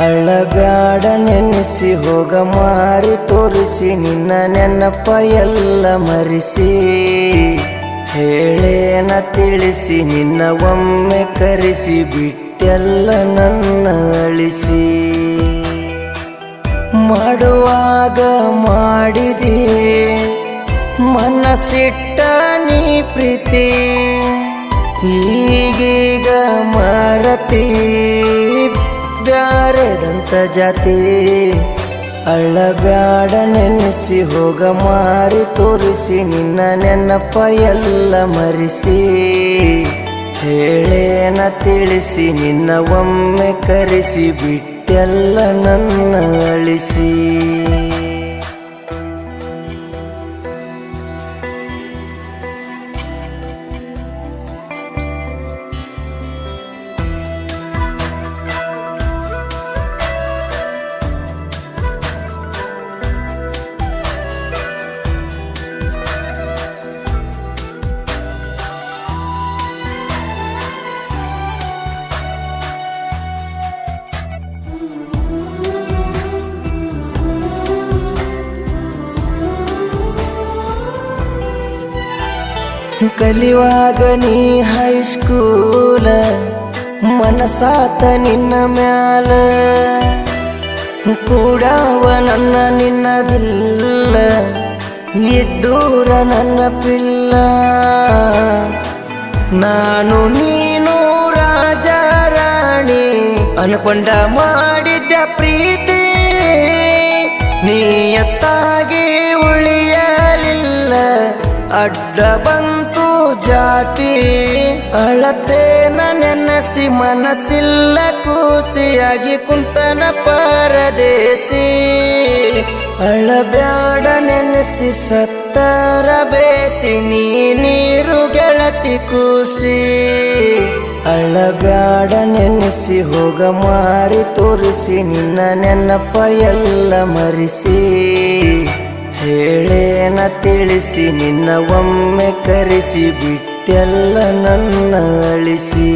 ಅಳ್ಳಬ್ಯಾಡ ನೆನೆಸಿ ಹೋಗ ಮಾರಿ ತೋರಿಸಿ ನಿನ್ನ ನೆನಪ ಎಲ್ಲ ಮರಿಸಿ ಹೇಳೇನ ತಿಳಿಸಿ ನಿನ್ನ ಒಮ್ಮೆ ಕರೆಸಿ ಬಿಟ್ಟೆಲ್ಲ ನನ್ನ ಅಳಿಸಿ ಮಾಡುವಾಗ ಮಾಡಿದಿ ಮನಸ್ಸಿಟ್ಟ ನೀ ಪ್ರೀತಿ ಈಗೀಗ ಮರತಿ ಬ್ಯಾರೆದಂತ ಜಾತಿ ಅಳ್ಳಬ್ಯಾಡ ನೆನೆಸಿ ಹೋಗ ಮಾರಿ ತೋರಿಸಿ ನಿನ್ನ ನೆನಪ ಎಲ್ಲ ಮರಿಸಿ ಹೇಳೇನ ತಿಳಿಸಿ ನಿನ್ನ ಒಮ್ಮೆ ಕರೆಸಿ ಬಿಟ್ಟೆಲ್ಲ ನನ್ನ ಅಳಿಸಿ ಕಲಿವಾಗ ನೀ ಹೈಸ್ಕೂಲ ಮನಸಾತ ನಿನ್ನ ಮ್ಯಾಲ ಕೂಡವ ನನ್ನ ನಿನ್ನದಿಲ್ಲ ಇದ್ದೂರ ನನ್ನ ಪಿಲ್ಲ ನಾನು ನೀನು ರಾಜ ರಾಣಿ ಅನ್ಕೊಂಡ ಮಾಡಿದ್ದ ಪ್ರೀತಿ ನೀಯತ್ತಾಗಿ ಉಳಿಯಲಿಲ್ಲ ಅಡ್ಡ ಬಂತು ಜಾತಿ ಅಳತೇನ ನೆನಸಿ ಮನಸ್ಸಿಲ್ಲ ಖುಷಿಯಾಗಿ ಕುಂತನ ಪರದೇಸಿ ಅಳಬ್ಯಾಡ ನೆನೆಸಿ ಸತ್ತರ ಬೇಸಿ ನೀರು ಗೆಳತಿ ಖುಷಿ ಅಳಬ್ಯಾಡ ನೆನೆಸಿ ಹೋಗ ಮಾರಿ ತೋರಿಸಿ ನಿನ್ನ ನೆನಪ ಎಲ್ಲ ಮರಿಸಿ ಹೇಳೇನ ತಿಳಿಸಿ ನಿನ್ನ ಒಮ್ಮೆ ಕರೆಸಿ ಬಿಟ್ಟೆಲ್ಲ ನನ್ನ ಅಳಿಸಿ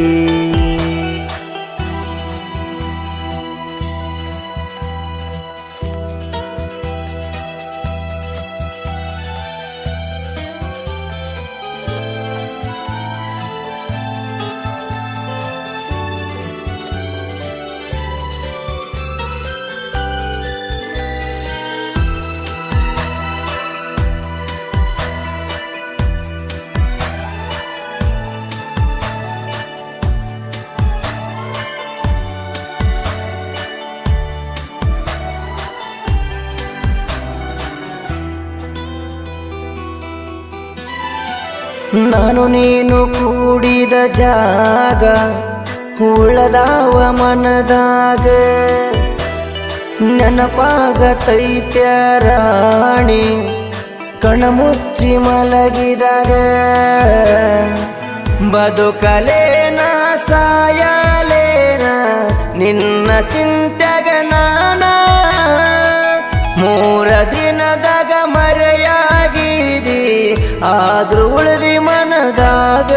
ನಾನು ನೀನು ಕೂಡಿದ ಜಾಗ ಉಳದಾವ ಮನದಾಗ ನೆನಪಾಗತೈತ್ಯ ರಾಣಿ ಕಣ್ಮುಚ್ಚಿ ಮಲಗಿದಾಗ ಬದುಕಲೇನ ಸಾಯಲೇನ ನಿನ್ನ ಚಿಂತೆಗ ನಾನ 3 ದಿನದಾಗ ಮರೆಯಾಗಿದಿ ಆದ್ರೂ ಉಳಿದಿ ಮನದಾಗ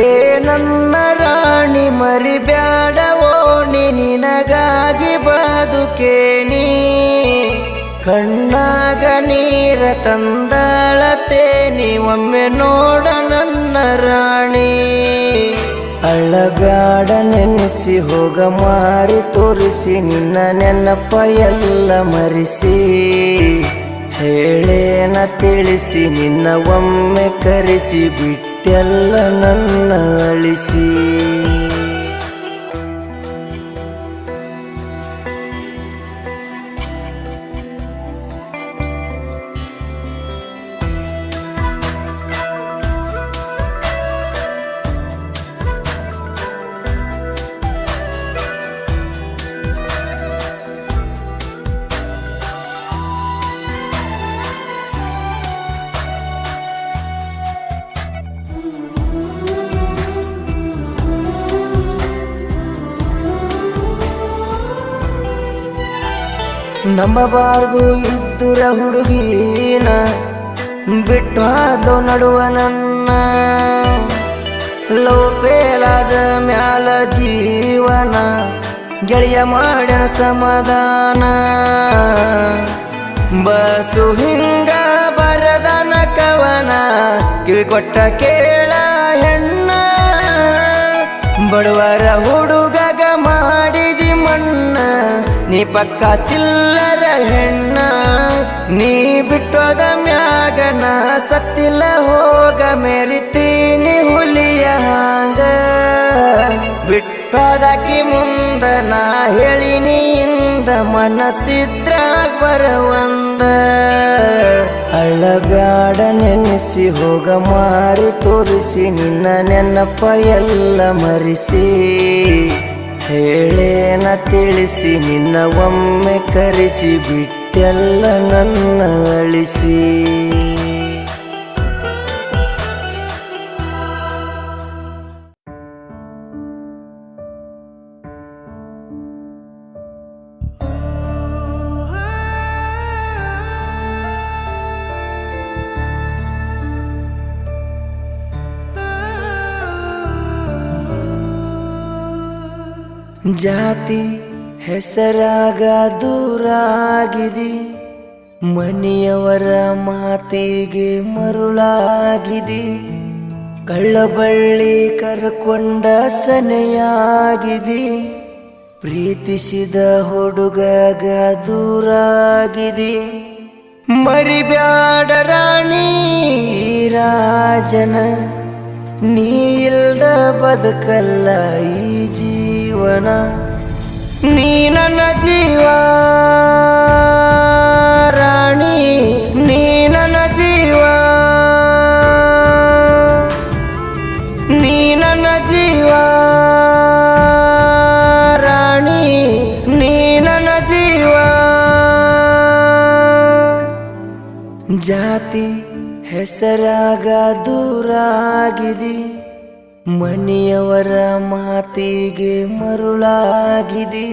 ಏ ನನ್ನ ರಾಣಿ ಮರಿಬ್ಯಾಡವೋ ನಿನಗಾಗಿ ಬದುಕೇನಿ ಕಣ್ಣಾಗ ನೀರ ತಂದಳತೇನಿ ಒಮ್ಮೆ ನೋಡ ನನ್ನ ರಾಣಿ ಅಳ್ಳಬ್ಯಾಡ ನೆನೆಸಿ ಹೋಗ ಮಾರಿ ತೋರಿಸಿ ನಿನ್ನ ನೆನಪ ಎಲ್ಲ ಮರಿಸಿ ಹೇಳೇನ ತಿಳಿಸಿ ನಿನ್ನ ಒಮ್ಮೆ ಕರೆಸಿ ಬಿಟ್ಟೆಲ್ಲ ನನ್ನ ಅಳಿಸಿ ನಂಬಬಾರ್ದು ಇದ್ದುರ ಹುಡುಗೀನ ಬಿಟ್ಟು ಹಾದು ನಡುವ ನನ್ನ ಲೋಪೇಲಾದ ಮ್ಯಾಲ ಜೀವನ ಗೆಳೆಯ ಮಾಡ್ಯನ ಸಮಾಧಾನ ಬಸು ಹಿಂಗ ಬರದನ ಕವನ ಕಿವಿ ಕೊಟ್ಟ ಕೇಳ ಹೆಣ್ಣ ಬಡವರ ಹುಡುಗಗ ಮಾಡಿದಿ ಮಣ್ಣ ನೀ ಪಕ್ಕ ಚಿಲ್ಲರ ಹೆಣ್ಣ ನೀ ಬಿಟ್ಟೋದ ಮ್ಯಾಗನ ಸತ್ತಿಲ್ಲ ಹೋಗ ಮೆರಿತೀನಿ ಹುಲಿಯ ಹಾಂಗ ಬಿಟ್ಟೋದಕ್ಕಿ ಮುಂದ ನಾ ಹೇಳಿನಿ ಇಂದ ಮನಸ್ಸಿದ್ರಾಗ ಬರವಂದ ಅಳ್ಳಬ್ಯಾಡ ನೆನೆಸಿ ಹೋಗ ಮಾರಿ ತೋರಿಸಿ ನಿನ್ನ ನೆನಪ ಎಲ್ಲ ಮರಿಸಿ ಹೇಳೇನ ತಿಳಿಸಿ ನಿನ್ನ ಒಮ್ಮೆ ಕರೆಸಿ ಬಿಟ್ಟೆಲ್ಲ ನನ್ನ ಅಳಿಸಿ ಜಾತಿ ಹೆಸರಾಗ ದೂರಾಗಿದಿ ಮನೆಯವರ ಮಾತಿಗೆ ಮರುಳಾಗಿದಿ ಕಳ್ಳಬಳ್ಳಿ ಕರ್ಕೊಂಡ ಸನೆಯಾಗಿದಿ ಪ್ರೀತಿಸಿದ ಹುಡುಗಗ ದೂರಾಗಿದಿ ಮರಿಬ್ಯಾಡ ರಾಣಿ ರಾಜನ ನೀ ಇಲ್ದ ಬದುಕಲ್ಲ ಈ ಜೀವನ ನೀ ನನ್ನ ಜೀವ ರಾಣಿ ನೀ ನನ್ನ ಜೀವ ನೀ ನನ್ನ ಜೀವ ರಾಣಿ ನೀ ನನ್ನ ಜೀವ ಜಾತಿ ಹೆಸರಾಗ ದೂರಾಗಿದಿ ಮನೆಯವರ ಮಾತಿಗೆ ಮರುಳಾಗಿದಿ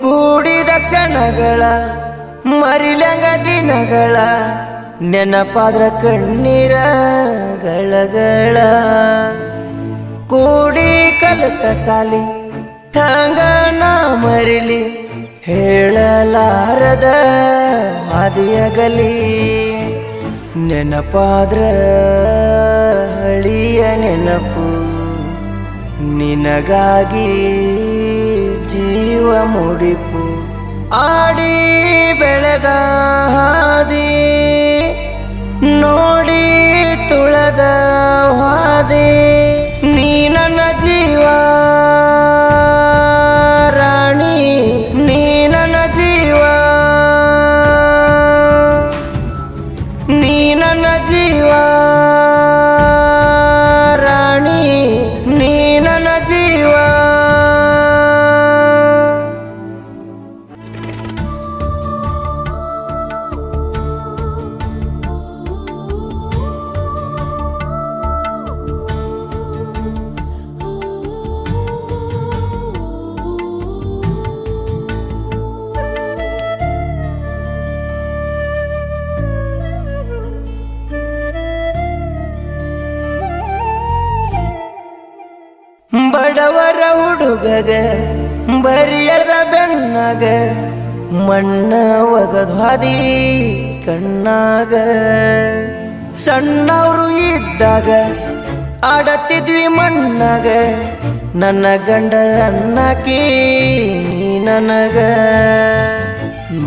ಕೂಡಿದ ಕ್ಷಣಗಳ ಮರಿಲಂಗ ದಿನಗಳ ನೆನಪಾದ್ರ ಕಣ್ಣೀರ ಗಳಗಳ ಕೂಡಿ ಕಲಿತ ಸಾಲಿ ಹಂಗ ನಾ ಮರಿಲಿ ಹೇಳಲಾರದ ಹಾದಿಯಗಲಿ ನೆನಪಾದ್ರ ಹಳಿಯ ನೆನಪು ನಿನಗಾಗಿ ಜೀವ ಮುಡಿಪು ಆಡಿ ಬೆಳೆದ ಹಾದಿ ನೋಡಿ ತುಳದ ಹಾದಿ ನೀ ನನ್ನ ಜೀವ ರಾಣಿ ನೀ ನನ್ನ ಜೀವ ನೀ ನನ್ನ ಜೀವ ರಾಣಿ ನೀ ನನ್ನ ಜೀವ ಬಡವರ ಹುಡುಗಗ ಬರಿಯದ ಬೆನ್ನಗ ಮಣ್ಣ ಒಗದ್ ಹಾದಿ ಕಣ್ಣಾಗ ಸಣ್ಣವರು ಇದ್ದಾಗ ಆಡತ್ತಿದ್ವಿ ಮಣ್ಣಾಗ ನನ್ನ ಗಂಡ ಅನ್ನಕಿ ನನಗ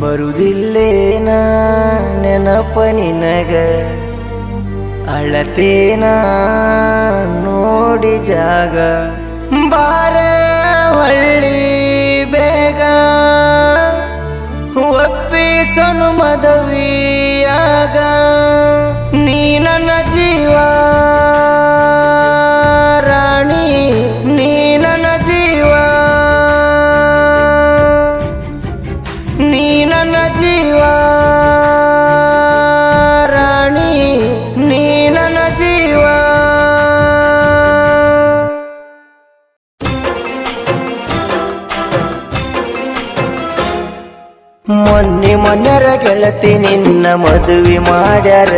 ಬರುದಿಲ್ಲೇನ ನೆನಪ ನಿನಗ ಅಳತೇನ ನೋಡಿ ಜಾಗ ಬಾರ ಹಳ್ಳಿ ಬೇಗ ಒಪ್ಪಿಸನು ಮದವಿಯಾಗ ನೀ ನನ್ನ ಜೀವ ರಾಣಿ ನೀ ನನ್ನ ಜೀವ ನೀ ನನ್ನ ಜೀವ ರಾಣಿ ನೀ ನನ್ನ ಜೀವ ಮೊನ್ನೆರ ಗೆಳತಿ ನಿನ್ನ ಮದುವೆ ಮಾಡ್ಯಾರ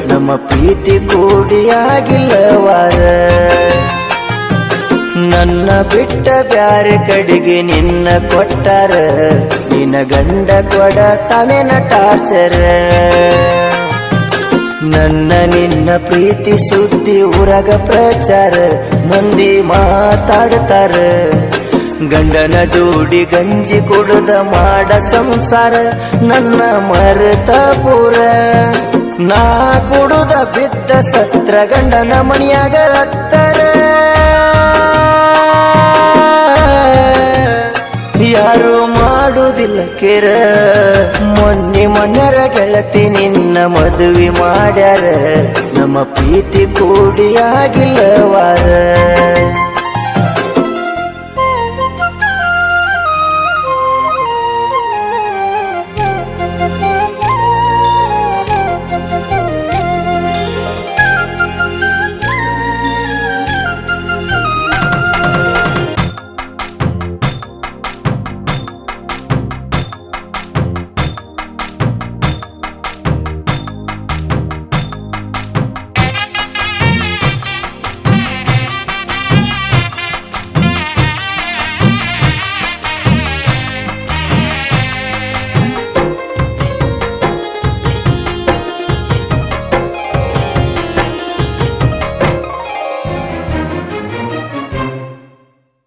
ನಮ್ಮ ಪ್ರೀತಿ ಕೂಡಿಯಾಗಿಲ್ಲವಾರ ನನ್ನ ಬಿಟ್ಟ ಬ್ಯಾರೆ ಕಡೆಗೆ ನಿನ್ನ ಕೊಟ್ಟಾರ ನಿನ್ನ ಗಂಡ ಕೊಡ ತಾನೇನ ಟಾರ್ಚರ್ ನನ್ನ ನಿನ್ನ ಪ್ರೀತಿ ಸುದ್ದಿ ಊರಾಗ ಪ್ರಚಾರ ಮಂದಿ ಮಾತಾಡ್ತಾರ ಗಂಡನ ಜೋಡಿ ಗಂಜಿ ಕುಡ್ದ ಮಾಡ ಸಂಸಾರ ನನ್ನ ಮರೆತ ಪೂರ ನಾ ಕುಡುದ ಬಿದ್ದ ಸತ್ರ ಗಂಡನ ಮಣಿಯಾಗ ಹತ್ತರ ಯಾರು ಮಾಡುವುದಿಲ್ಲ ಕೆರ ಮೊನ್ನೆರ ಗೆಳತಿ ನಿನ್ನ ಮದುವೆ ಮಾಡ್ಯಾರ ನಮ್ಮ ಪ್ರೀತಿ ಕೂಡಿಯಾಗಿಲ್ಲವಾರ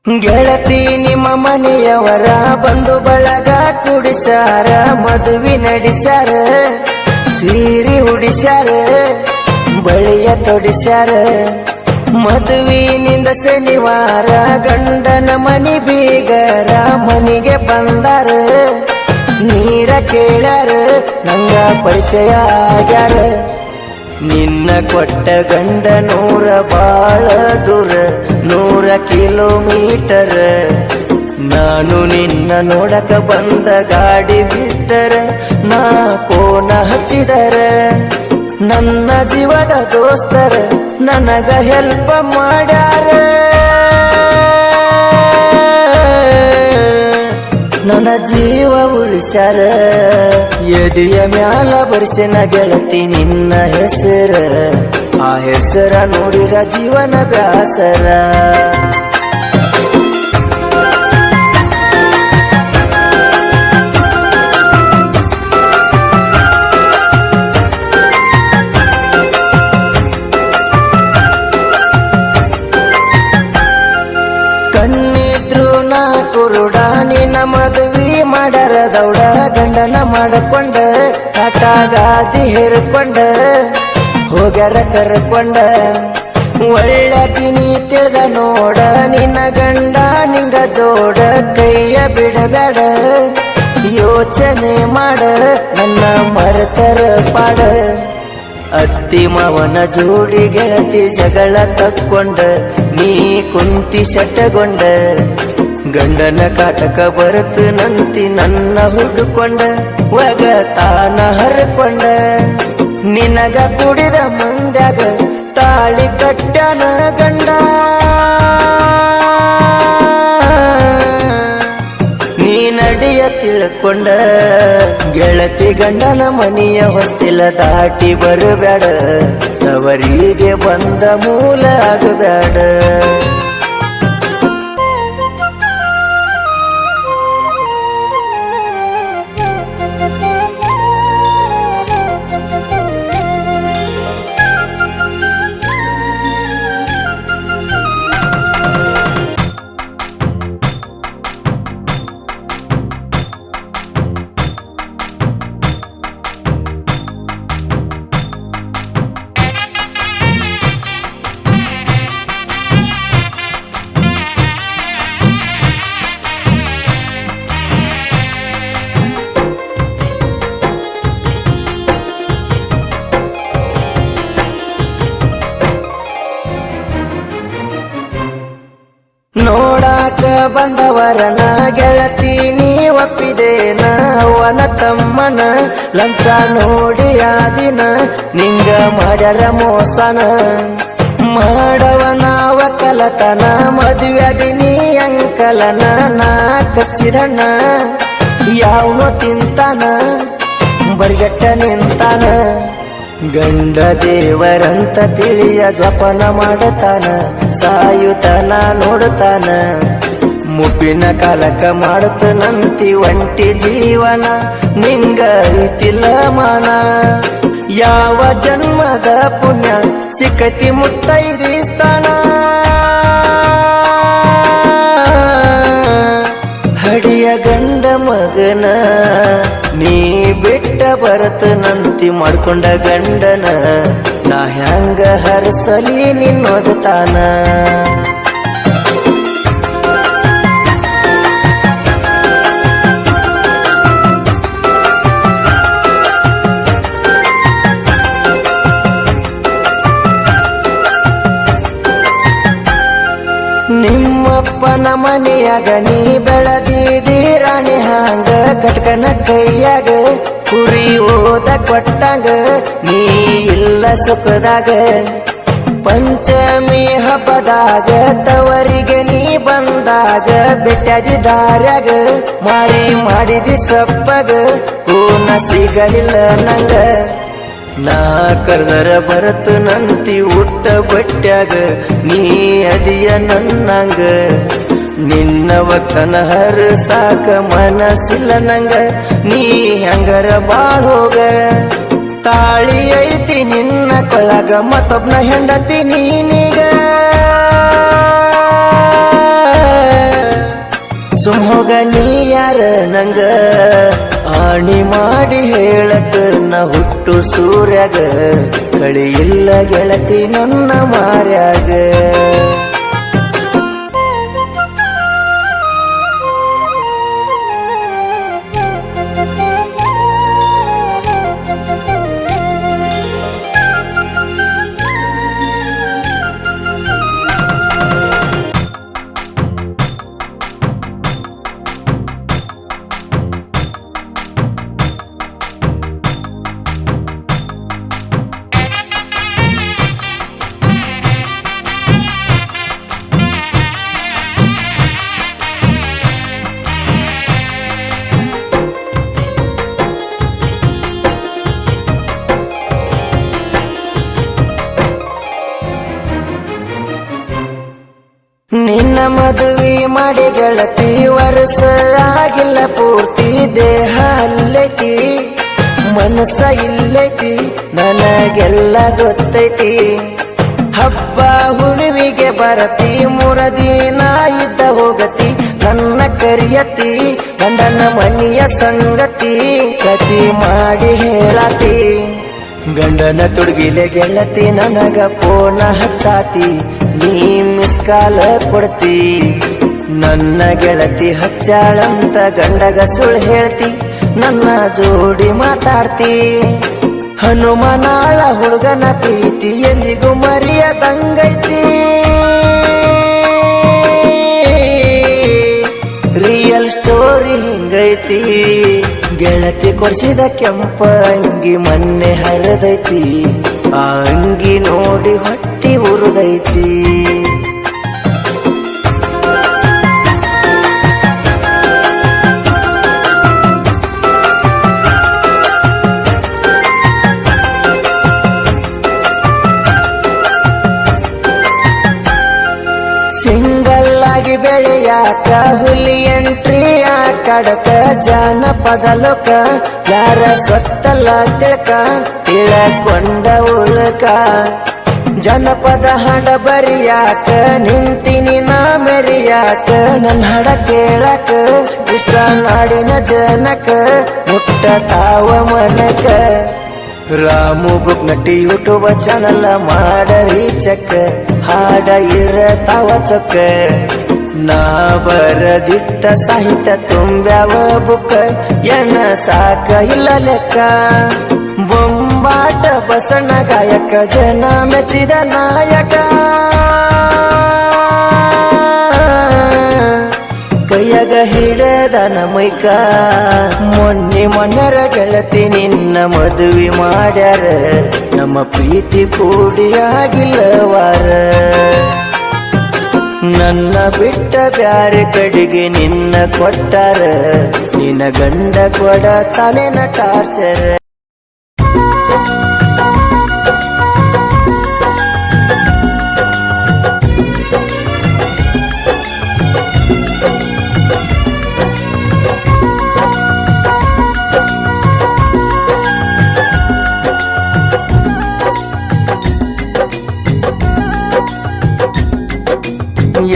ಗೆಳತಿ ನಿಮ್ಮ ಮನೆಯವರ ಬಂಧು ಬಳಗ ಕುಡಿಸಾರ ಮದುವೆ ನಡೆಸ್ಯಾರ ಸೀರೆ ಉಡಿಸ್ಯಾರ ಬಳಿಯ ತೊಡಿಸ್ಯಾರ ಮದುವಿನಿಂದ ಶನಿವಾರ ಗಂಡನ ಮನಿ ಬೀಗರ ಮನಿಗೆ ಬಂದಾರ ನೀರ ಕೇಳ್ಯಾರ ನಂಗ ಪರಿಚಯ ಆಗ್ಯಾರ ನಿನ್ನ ಕೊಟ್ಟ ಗಂಡ ನೂರ ಬಾಳ ದೂರ 100 ಕಿಲೋಮೀಟರ್ ನಾನು ನಿನ್ನ ನೋಡಕ ಬಂದ ಗಾಡಿ ಬಿದ್ದರ ನಾ ಫೋನ ಹಚ್ಚಿದರ ನನ್ನ ಜೀವದ ದೋಸ್ತರ ನನಗ ಹೆಲ್ಪ್ ಮಾಡ್ಯಾರ ನನ್ನ ಜೀವ ಉಳಿಸ್ಯಾರ ಎದೆಯ ಮ್ಯಾಲ ಬರ್ಸಿನ ಗೆಳತಿ ನಿನ್ನ ಹೆಸರ ಆ ಹೆಸರ ನೋಡಿರ ಜೀವನ ಬ್ಯಾಸರ ಕಣ್ಣಿದ್ರು ನಾ ಕುರುಡ ನಿನ್ನ ಮದುವೆ ಮಾಡರ ದೌಡ ಗಂಡನ ಮಾಡಕೊಂಡ ಕಾಟಾಗಾದಿ ಹೇರ್ಕೊಂಡ ಹೋಗ್ಯಾರ ಕರ್ಕೊಂಡ ಒಳ್ಳೆಕಿನಿ ತಿಳಿದ ನೋಡ ನಿನ್ನ ಗಂಡ ನಿಂಗ ಜೋಡ ಕೈಯ ಬಿಡಬೇಡ ಯೋಚನೆ ಮಾಡ ನನ್ನ ಮರೆತರ ಪಾಡ ಅತ್ತಿ ಮಾವನ ಜೋಡಿ ಗೆಳತಿ ಜಗಳ ತಕ್ಕೊಂಡ ನೀ ಕುಂತಿ ಶಟಗೊಂಡ ಗಂಡನ ಕಾಟಕ ಬರತು ನಂತಿ ನನ್ನ ಹುಡುಕೊಂಡ ಒಗ ತಾನ ಹರ್ಕೊಂಡ ನಿನಗ ಕುಡಿದ ಮಂದ್ಯಾಗ ತಾಳಿ ಕಟ್ಟನ ಗಂಡ ನೀ ನಡಿಯ ತಿಳ್ಕೊಂಡ ಗೆಳತಿ ಗಂಡನ ಮನಿಯ ಹೊಸ್ತಿಲ ದಾಟಿ ಬರಬೇಡ ತವರಿಗೆ ಬಂದ ಮೂಲ ಆಗಬೇಡ ನೋಡಾಕ ಬಂದವರನ ಗೆಳತಿ ನೀ ಒಪ್ಪಿದೇನ ಅವನ ತಮ್ಮನ ಲಂಚ ನೋಡಿ ಆದಿನ ನಿಂಗ ಮಾಡ್ಯಾರ ಮೋಸನ ಮಾಡವನ ಒಕ್ಕಲತನ ಮದುವೆದಿನಿ ಅಂಕಲನ ನಾ ಕಚ್ಚಿದಣ್ಣ ಯಾವನೋ ತಿಂತಾನ ಬರಿಗಟ್ಟ ನಿಂತಾನ ಗಂಡ ದೇವರಂತ ತಿಳಿಯ ಜಪನ ಮಾಡತಾನ ಸಾಯುತನ ನೋಡ್ತಾನ ಮುಪ್ಪಿನ ಕಾಲಕ ಮಾಡತನಂತಿ ಒಂಟಿ ಜೀವನ ನಿಂಗ ಐತಿಲ್ಲ ಮಾನ ಯಾವ ಜನ್ಮದ ಪುಣ್ಯ ಸಿಕ್ಕತಿ ಮುತ್ತೈದಿ ಸ್ಥಾನ ಹಡಿಯ ಗಂಡ ಮಗನ ನೀ ಬಿಟ್ಟ ಬರತನಂತಿ ಮಾಡ್ಕೊಂಡ ಗಂಡನ ನಾ ಹ್ಯಾಂಗ ಹರಸಲಿ ನಿನ್ನೋದತಾನ ನಿಮ್ಮಪ್ಪನ ಮನೆಯಾಗ ನೀ ಬೆಳದಿದಿ ರಾಣಿ ಹಾಂಗ ಕಟ್ಕನ ಕೈಯಾಗ ಕುರಿ ಓದ ಕೊಟ್ಟಂಗ ನೀ ಇಲ್ಲ ಸುಖದಾಗ ಪಂಚಮಿ ಹಬ್ಬದಾಗ ತವರಿಗೆ ನೀ ಬಂದಾಗ ಬೆಟ್ಟದಿ ದಾರ್ಯಾಗ ಮಾರಿ ಮಾಡಿದಿ ಸಪ್ಪಗ ಕೂನ ಸಿಗಲಿಲ್ಲ ನಂಗ ನಾ ಕರ್ದರ ಬರತನಂತಿ ಉಟ್ಟ ಬಟ್ಟ್ಯಾಗ ನೀ ಅದಿಯ ನನ್ನಂಗ ನಿನ್ನ ವಕ್ತನ ಹರ ಸಾಕ ಮನಸ್ಸಿಲ್ಲ ನಂಗ ನೀ ಹೆಂಗರ ಬಾಳ್ ಹೋಗ ತಾಳಿ ಐತಿ ನಿನ್ನ ಕೊಳಗ ಮತ್ತೊಬ್ನ ಹೆಂಡತಿ ನೀನೀಗ ಸುಮೋಗ ನೀ ಯಾರ ನಂಗ ಆಣಿ ಮಾಡಿ ಹೇಳಕ ನ ಹುಟ್ಟು ಸೂರ್ಯಾಗ ಕಳಿಯಿಲ್ಲ ಗೆಳತಿ ನನ್ನ ಮಾರ್ಯಾಗ ನಿನ್ನ ಮದುವೆ ಮಾಡಿ ಗೆಳತಿ ವರ್ಷ ಆಗಿಲ್ಲ ಪೂರ್ತಿ ದೇಹ ಅಲ್ಲೈತಿ ಮನಸ್ಸ ಇಲ್ಲೈತಿ ನನಗೆಲ್ಲ ಗೊತ್ತೈತಿ ಹಬ್ಬ ಹುಣ್ಣಿಮೆಗೆ ಬರತಿ 3 ದಿನ ಇದ್ದ ಹೋಗತಿ ನನ್ನ ಕರಿಯತಿ ಗಂಡನ ಮನೆಯ ಸಂಗತಿ ಕತಿ ಮಾಡಿ ಹೇಳತಿ ಗಂಡನ ತುಡುಗಿಲೆ ಗೆಳತಿ ನನಗ ಪೋನ ಹಚ್ಚಾತಿ ನೀ ಮಿಸ್ ಕಾಲ ಕೊಡ್ತಿ ನನ್ನ ಗೆಳತಿ ಹಚ್ಚಾಳಂತ ಗಂಡಗ ಸುಳ್ಳು ಹೇಳ್ತಿ ನನ್ನ ಜೋಡಿ ಮಾತಾಡ್ತಿ ಹನುಮನಾಳ ಹುಡುಗನ ಪ್ರೀತಿ ಎಂದಿಗೂ ಮರೆಯದಂಗೈತಿ ರಿಯಲ್ ಸ್ಟೋರಿ ಹಿಂಗೈತಿ ಗೆಳತಿ ಕೊಡ್ಸಿದ ಕೆಂಪ ಅಂಗಿ ಮೊನ್ನೆ ಹರಿದೈತಿ ಆ ಅಂಗಿ ನೋಡಿ ಹೊಟ್ಟಿ ಉರುದೈತಿ ಸಿಂಗಲ್ ಆಗಿ ಬೆಳೆಯಾಕ ಹುಲಿ ಎಂಟ್ರಿ ಕಡಕ ಜಾನಪದ ಲೋಕ ಯಾರ ಸ್ವತ್ತಲ್ಲ ತಿಳ್ಕ ತಿಳಕೊಂಡ ಉಳ್ಕ ಜನಪದ ಹಾಡ ಬರಿಯಾಕ ನಿಂತಿನಿ ನಾ ಮೆರಿಯಾಕ ನನ್ನ ಹಾಡ ಕೇಳಕ ಇಷ್ಟ ನಾಡಿನ ಜನಕ ಮುಟ್ಟ ತಾವ ಮನಕ ರಾಮು ಬುಕ್ ನಟಿ ಯೂಟ್ಯೂಬ್ ಚಾನಲ್ ಮಾಡರಿ ಚಕ್ಕ ಹಾಡ ಇರತಾವ ಚೊಕ್ಕ ನಾ ಬರದಿಟ್ಟ ಸಾಹಿತ್ಯ ತುಂಬ್ಯಾವ ಬುಕ್ಕ ಎಣ್ಣ ಸಾಕ ಇಲ್ಲ ಲೆಕ್ಕ ಬೊಂಬಾಟ ಬಸಣ್ಣ ಗಾಯಕ ಜನ ಮೆಚ್ಚಿದ ನಾಯಕ ಹಿಡದನ ಮೈಕ ಮೊನ್ನೆ ಮೊನ್ನರ ಗೆಳತಿ ನಿನ್ನ ಮದುವೆ ಮಾಡ್ಯಾರ ನಮ್ಮ ಪ್ರೀತಿ ಕೂಡಿಯಾಗಿಲ್ಲವಾರ ನನ್ನ ಬಿಟ್ಟ ಬ್ಯಾರೆ ಕಡೆಗೆ ನಿನ್ನ ಕೊಟ್ಟಾರ ನಿನ್ನ ಗಂಡ ಕೊಡ ತಲೆನ ಟಾರ್ಚರ್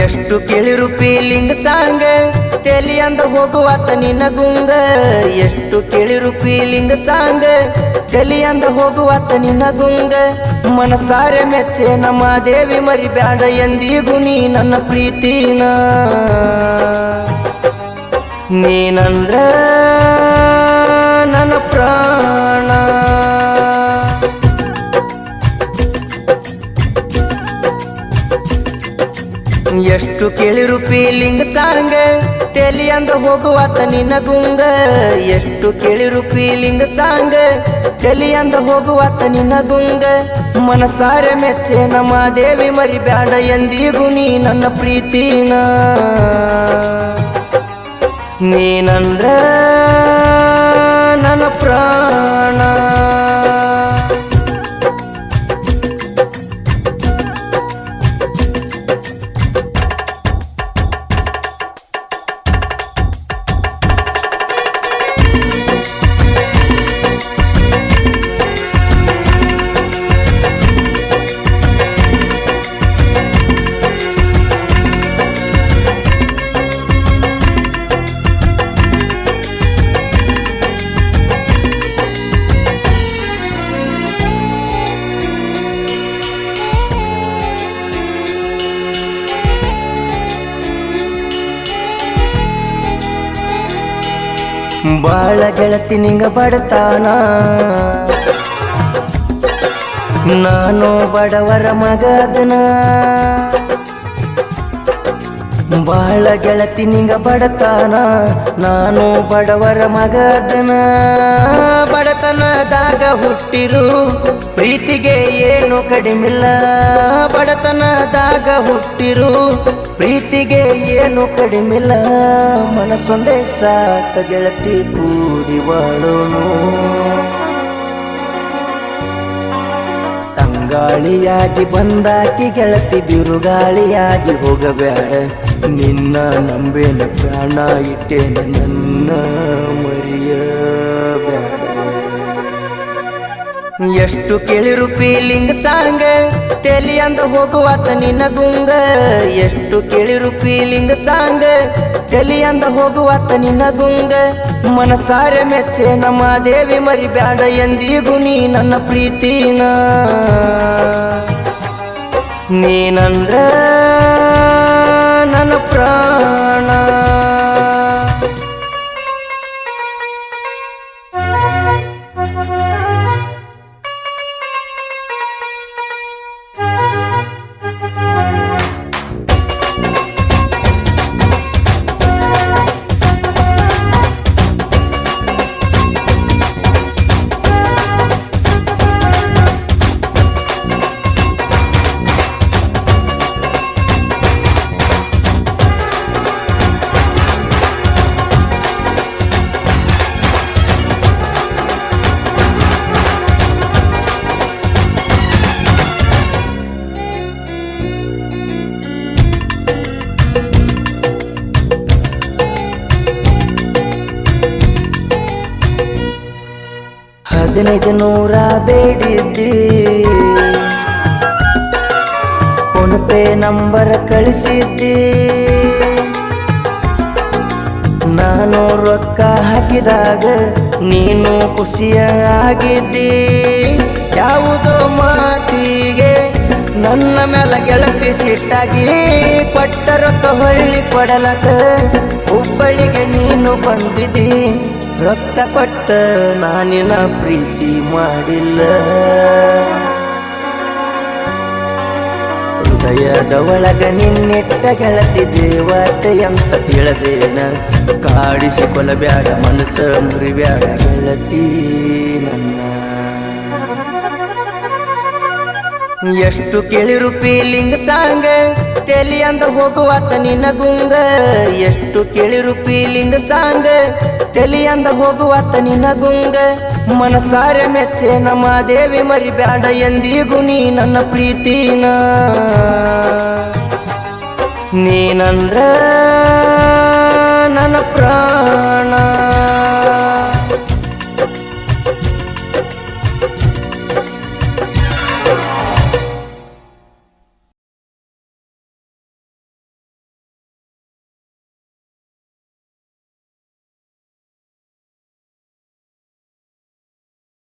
ಎಷ್ಟು ಕೇಳಿರು ಫೀಲಿಂಗ್ ಸಾಂಗ್ ತೆಲಿ ಅಂದ ಹೋಗುವಾತ ನಿನ್ನ ಗುಂಗ ಎಷ್ಟು ಕೇಳಿರು ಫೀಲಿಂಗ್ ಸಾಂಗ್ ತೆಲಿ ಅಂದ ಹೋಗುವಾತ ನಿನ್ನ ಗುಂಗ ಮನಸಾರೆ ಮೆಚ್ಚೆ ನಮ್ಮ ದೇವಿ ಮರಿಬ್ಯಾಡ ಎಂದಿಗೂ ನೀ ನನ್ನ ಪ್ರೀತಿನ ನೀನಂದ್ರ ನನ್ನ ಪ್ರಾಣ ಎಷ್ಟು ಕೇಳಿರು ಫೀಲಿಂಗ್ ಸಾಂಗ್ ತೆಲಿ ಅಂದ ಹೋಗುವಾತ ನಿನ್ನ ಗುಂಗ ಎಷ್ಟು ಕೇಳಿರು ಫೀಲಿಂಗ್ ಸಾಂಗ್ ತೆಲಿ ಅಂದ ಹೋಗುವಾತ ನಿನ್ನ ಗುಂಗ ಮನಸಾರೆ ಮೆಚ್ಚೆ ನಮ್ಮ ದೇವಿ ಮರಿಬ್ಯಾಡ ಎಂದಿಗೂ ನೀ ನನ್ನ ಪ್ರೀತಿನ ನೀನಂದ್ರ ನನ್ನ ಪ್ರಾಣ ಬಾಳ ಗೆಳತಿ ನಿಂಗ ಬಡತಾನ ನಾನು ಬಡವರ ಮಗದನ ಬಾಳ ಗೆಳತಿ ನಿಂಗ ಬಡತಾನ ನಾನು ಬಡವರ ಮಗದನ ಬಡತನದಾಗ ಹುಟ್ಟಿರು ಪ್ರೀತಿಗೆ ಏನು ಕಡಿಮಿಲ್ಲ ಬಡತನದಾಗ ಹುಟ್ಟಿರು ಪ್ರೀತಿಗೆ ಏನು ಕಡಿಮಿಲ್ಲ ಮನಸ್ಸೊಂದೇ ಸಾಕ ಗೆಳತಿ ಕೂಡಿ ಬಾಳೋನು ತಂಗಾಳಿಯಾಗಿ ಬಂದಾಕಿ ಗೆಳತಿ ಬಿರುಗಾಳಿಯಾಗಿ ಹೋಗಬೇಡ ನಿನ್ನ ನಂಬೇನ ಪ್ರಾಣ ಇಟ್ಟೇನ ನನ್ನ ಮರಿಯಬೇಡ ಎಷ್ಟು ಕೇಳಿರು ಫೀಲಿಂಗ್ ಸಾಂಗ್ ತೆಲಿ ಅಂದ ಹೋಗುವಾತ ನಿನ್ನ ಗುಂಗ ಎಷ್ಟು ಕೇಳಿರು ಫೀಲಿಂಗ್ ಸಾಂಗ್ ತೆಲಿ ಅಂದ ಹೋಗುವಾತ ನಿನ್ನ ಗುಂಗ ಮನಸಾರೆ ಮೆಚ್ಚೆ ನಮ್ಮ ದೇವಿ ಮರಿಬ್ಯಾಡ ಎಂದಿಗೂ ನೀ ನನ್ನ ಪ್ರೀತಿನ ನೀನಂದ್ರ ನನ್ನ ಪ್ರಾಣ ಹದಿನೈದು ನೂರ ಬೇಡಿದ್ದಿ ಫೋನ್ ಪೇ ನಂಬರ್ ಕಳಿಸಿದ್ದಿ ನಾನು ರೊಕ್ಕ ಹಾಕಿದಾಗ ನೀನು ಖುಷಿಯಾಗಿದ್ದಿ ಯಾವುದೋ ಮಾತಿಗೆ ನನ್ನ ಮೇಲೆ ಗೆಳತಿ ಸಿಟ್ಟಾಗಿ ಕೊಟ್ಟ ರೊಕ್ಕ ಹೊಳ್ಳಿ ಕೊಡಲಕ ಹುಬ್ಬಳ್ಳಿಗೆ ನೀನು ಬಂದಿದ್ದಿ ರೊಕ್ಕ ಕೊಟ್ಟ ನಾನಿನ ಪ್ರೀತಿ ಮಾಡಿಲ್ಲ ಹೃದಯದ ಒಳಗ ನಿನ್ನಿಟ್ಟ ಗೆಳತಿ ದೇವತೆ ಅಂತ ತಿಳಿದೇನ ಕಾಡಿಸಿಕೊಳ್ಳಬ್ಯಾಡ ಮನಸ್ಸ ಮುರಿಬ್ಯಾಡ ಗೆಳತಿ ನನ್ನ ಎಷ್ಟು ಕೇಳಿರು ಫೀಲಿಂಗ್ ಸಾಂಗ್ ತೆಲಿ ಅಂದ ಹೋಗುವಾತ ನಿನ್ನ ಗುಂಗ ಎಷ್ಟು ಕೇಳಿರು ಫೀಲಿಂಗ್ ಸಾಂಗ್ ತೆಲಿ ಅಂದ ಹೋಗುವಾತ ನಿನ್ನ ಗುಂಗ ಮನಸಾರೆ ಮೆಚ್ಚೆ ನಮ್ಮ ದೇವಿ ಮರಿಬ್ಯಾಡ ಎಂದಿಗೂ ನೀ ನನ್ನ ಪ್ರೀತಿನ ನೀನಂದ್ರ ನನ್ನ ಪ್ರಾಣ